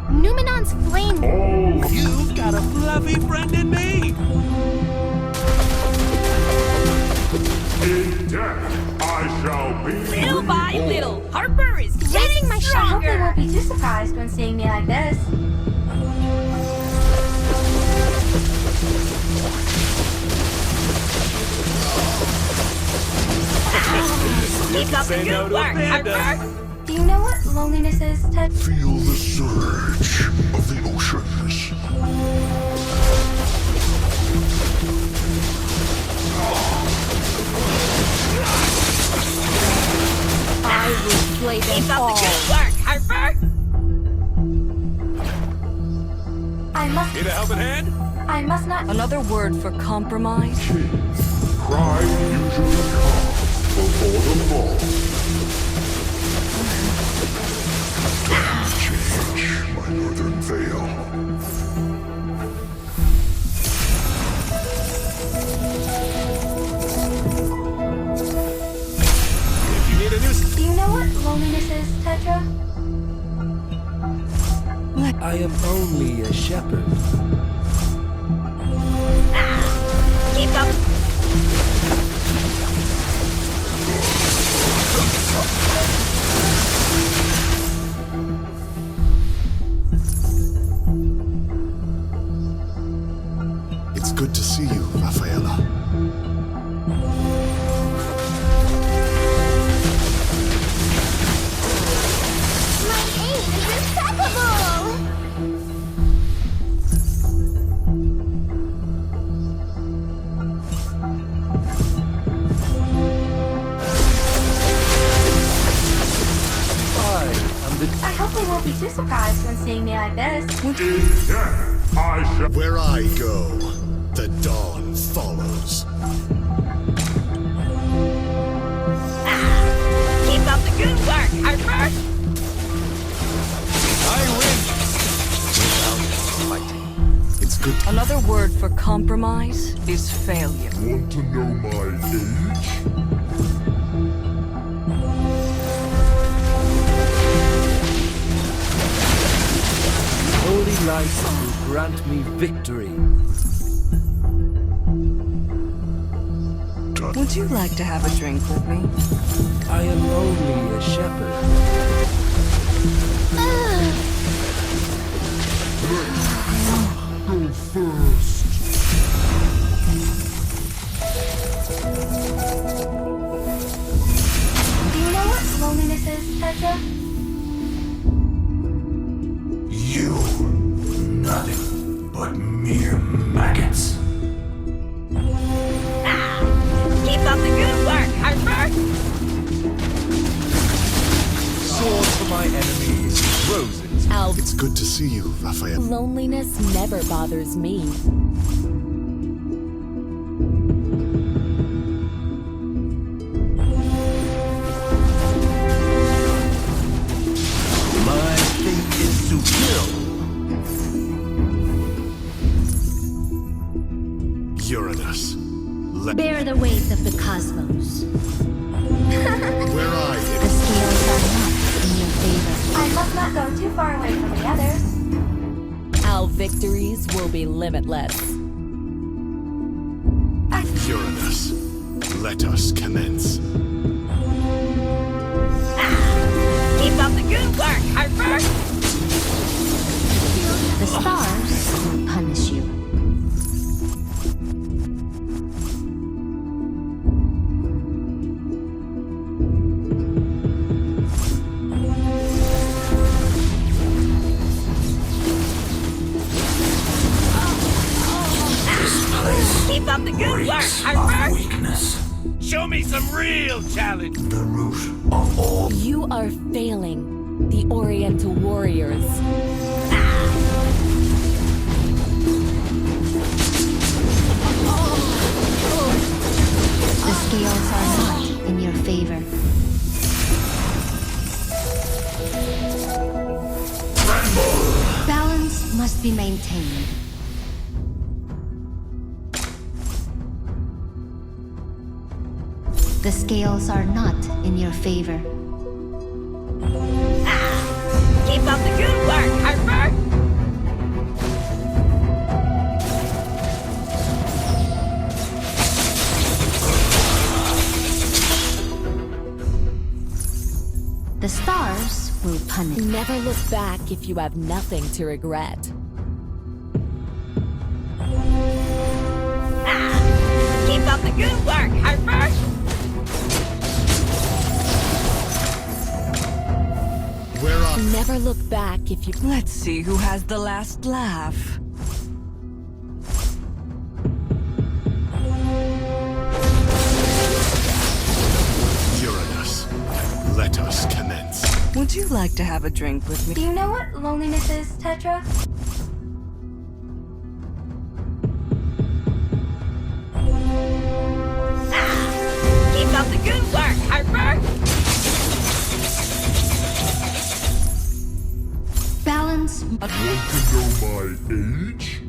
Numenon's flame. Oh, you've got a fluffy friend in me. In death, I shall be. Little by little, Harper is Raising getting my shot. I hope they stronger. won't be too surprised when seeing me like this. Keep up the Say no good to work, Amanda. Harper. Do you know what loneliness is, Ted? Feel the surge of the oceans. I will slay them Keep up all. the good work, Harper. Need a helping hand? I must not. Another word for compromise? Pride usually comes before the fall. Change my northern veil. If you need a new... Do you know what loneliness is, Tetra? I am only a shepherd. Keep up. It's good to see you, Rafaela. My aim is impeccable! I hope they won't be too surprised when seeing me like this. In death, I shall. Where I go, the dawn follows. Keep up the good work, Harper. I win. Without fighting. It's good. Another word for compromise is failure. Want to know my age? Holy light will grant me victory. Would you like to have a drink with me? I am only a shepherd. Go first. Do you know what loneliness is, Tetra? You, nothing but mere maggots. Keep up the good work, Harper. Sword for my enemies. Roses. It's good to see you, Rafaela. Loneliness never bothers me. My fate is to kill. Uranus. Bear the weight of the cosmos. Where I The scales are not in your favor. I must not go too far away from the others. Our victories will be limitless. Uranus. Let us commence. Keep up the good work, Harper. The stars will punish you. Keep up the good work, Harper. Weakness. Show me some real challenge. The root of all. You are failing the Oriental warriors. scales are not in your favor. Balance must be maintained. The scales are not in your favor. Keep up the good work, Harper! The stars will punish. Never look back if you have nothing to regret. Keep up the good work, Harper! Where are Never look back if you... Let's see who has the last laugh. Uranus? Let us commence. Would you like to have a drink with Do me? you know what loneliness is, Tetra? Keep up the good work, Harper! Balance. Want to know my age?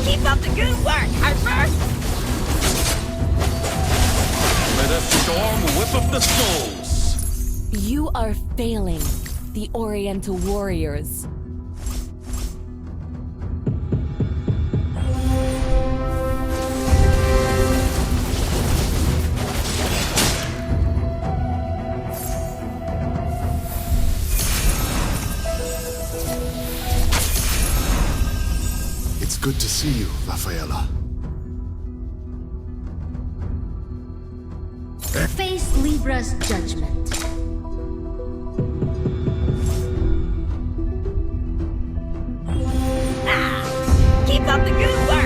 Keep up the good work, Harper! Let us storm whip up the souls. You are failing, the Oriental warriors. It's good to see you, Rafaela. Face Libra's judgment. Keep up the good work,